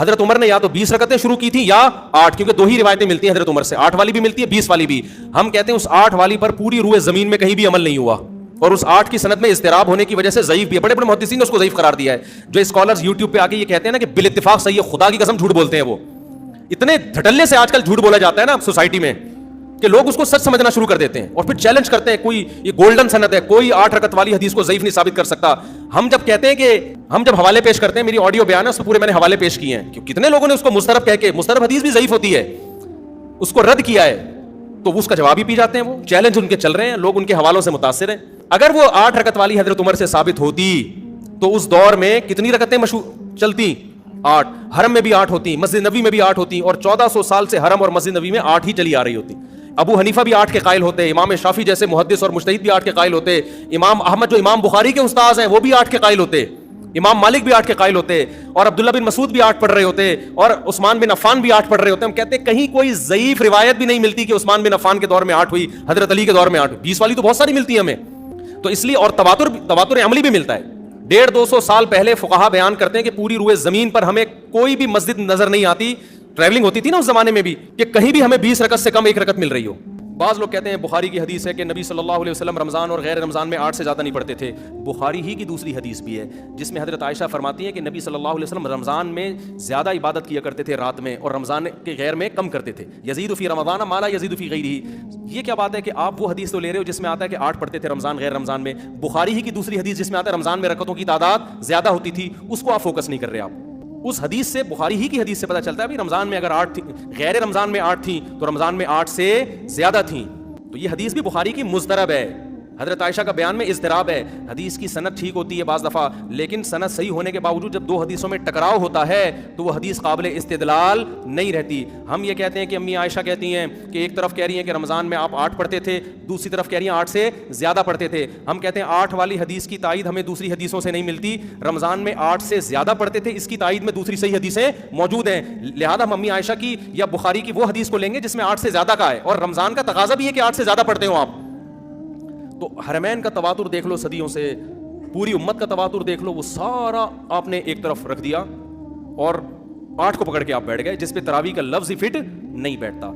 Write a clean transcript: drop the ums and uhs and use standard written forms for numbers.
حضرت عمر نے یا تو 20 رکعتیں شروع کی تھی یا 8, کیونکہ 2 ہی روایتیں ملتی ہیں حضرت عمر سے, 8 والی بھی ملتی ہے 20 والی بھی. ہم کہتے ہیں اس 8 والی پر پوری روئے زمین میں کہیں بھی عمل نہیں ہوا, اور اس 8 کی سند میں اضطراب ہونے کی وجہ سے ضعیف بھی ہے. بڑے بڑے محدثین نے اس کو ضعیف قرار دیا ہے. جو اسکالرز یوٹیوب پہ آ کے یہ کہتے ہیں نا کہ بالاتفاق صحیح ہے, خدا کی قسم جھوٹ بولتے ہیں. وہ اتنے دھڑلے سے آج کل جھوٹ بولا جاتا ہے نا سوسائٹی میں کہ لوگ اس کو سچ سمجھنا شروع کر دیتے ہیں اور پھر چیلنج کرتے ہیں کوئی یہ گولڈن سند ہے, کوئی 8 رکعت والی حدیث کو ضعیف نہیں ثابت کر سکتا. ہم جب کہتے ہیں کہ ہم جب حوالے پیش کرتے ہیں, میری آڈیو بیان ہے اس کو پورے میں نے حوالے پیش کیے ہیں, کتنے لوگوں نے اس کو مسترب کہہ کے, مسترب حدیث بھی ضعیف ہوتی ہے, اس کو رد کیا ہے, تو اس کا جواب ہی پی جاتے ہیں. وہ چیلنج ان کے چل رہے ہیں, لوگ ان کے حوالوں سے متاثر ہیں. اگر وہ 8 رکعت والی حضرت عمر سے ثابت ہوتی تو اس دور میں کتنی رکعتیں مشہور چلتی؟ 8. حرم میں بھی 8 ہوتی, مسجد نبی میں بھی 8 ہوتی, اور 1400 سال سے حرم اور مسجد نبی میں 8 ہی چلی آ رہی ہوتی. ابو حنیفہ بھی 8 کے قائل ہوتے, امام شافعی جیسے محدث اور مجتہد بھی 8 کے قائل ہوتے, امام احمد جو امام بخاری کے استاذ ہیں وہ بھی 8 کے قائل ہوتے, امام مالک بھی 8 کے قائل ہوتے, اور عبداللہ بن مسعود بھی 8 پڑھ رہے ہوتے, اور عثمان بن عفان بھی 8 پڑھ رہے ہوتے. ہم کہتے ہیں کہیں کوئی ضعیف روایت بھی نہیں ملتی کہ عثمان بن عفان کے دور میں 8 ہوئی, حضرت علی کے دور میں 8 ہوئی. 20 والی تو بہت ساری ملتی ہے ہمیں. تو اس لیے, اور تواتر عملی بھی ملتا ہے. 150-200 سال پہلے فقہا بیان کرتے ہیں کہ پوری روئے زمین پر ہمیں کوئی بھی مسجد نظر نہیں آتی, ٹریولنگ ہوتی تھی نا اس زمانے میں بھی, کہ کہیں بھی ہمیں 20 رکعت سے کم 1 رکعت مل رہی ہو. بعض لوگ کہتے ہیں بخاری کی حدیث ہے کہ نبی صلی اللہ علیہ وسلم رمضان اور غیر رمضان میں 8 سے زیادہ نہیں پڑھتے تھے. بخاری ہی کی دوسری حدیث بھی ہے جس میں حضرت عائشہ فرماتی ہیں کہ نبی صلی اللہ علیہ وسلم رمضان میں زیادہ عبادت کیا کرتے تھے رات میں, اور رمضان کے غیر میں کم کرتے تھے. یزید فی رمضان ما لا یزید فی غیرہ. یہ کیا بات ہے کہ آپ وہ حدیث تو لے رہے ہو جس میں آتا ہے کہ 8 پڑھتے تھے رمضان غیر رمضان میں. بخاری ہی کی دوسری حدیث جس میں آتا ہے رمضان میں رکعتوں کی تعداد زیادہ ہوتی تھی, اس کو آپ فوکس نہیں کر رہے. آپ اس حدیث سے, بخاری ہی کی حدیث سے پتہ چلتا ہے بھی رمضان میں اگر 8 تھی, غیر رمضان میں 8 تھیں, تو رمضان میں 8 سے زیادہ تھیں. تو یہ حدیث بھی بخاری کی مضطرب ہے. حضرت عائشہ کا بیان میں اضطراب ہے. حدیث کی سند ٹھیک ہوتی ہے بعض دفعہ, لیکن سند صحیح ہونے کے باوجود جب 2 حدیثوں میں ٹکراؤ ہوتا ہے تو وہ حدیث قابل استدلال نہیں رہتی. ہم یہ کہتے ہیں کہ امی عائشہ کہتی ہیں کہ ایک طرف کہہ رہی ہیں کہ رمضان میں آپ 8 پڑھتے تھے, دوسری طرف کہہ رہی ہیں 8 سے زیادہ پڑھتے تھے. ہم کہتے ہیں 8 والی حدیث کی تائید ہمیں دوسری حدیثوں سے نہیں ملتی. رمضان میں 8 سے زیادہ پڑھتے تھے, اس کی تائید میں دوسری صحیح حدیثیں موجود ہیں. لہذا ہم امی عائشہ کی یا بخاری کی وہ حدیث کو لیں گے جس میں 8 سے زیادہ کا ہے, اور رمضان کا تقاضا بھی ہے کہ 8 سے زیادہ پڑھتے ہو آپ. تو حرمین کا تواتر دیکھ لو صدیوں سے, پوری امت کا تواتر دیکھ لو, وہ سارا آپ نے ایک طرف رکھ دیا اور 8 کو پکڑ کے آپ بیٹھ گئے, جس پہ تراویح کا لفظ ہی فٹ نہیں بیٹھتا.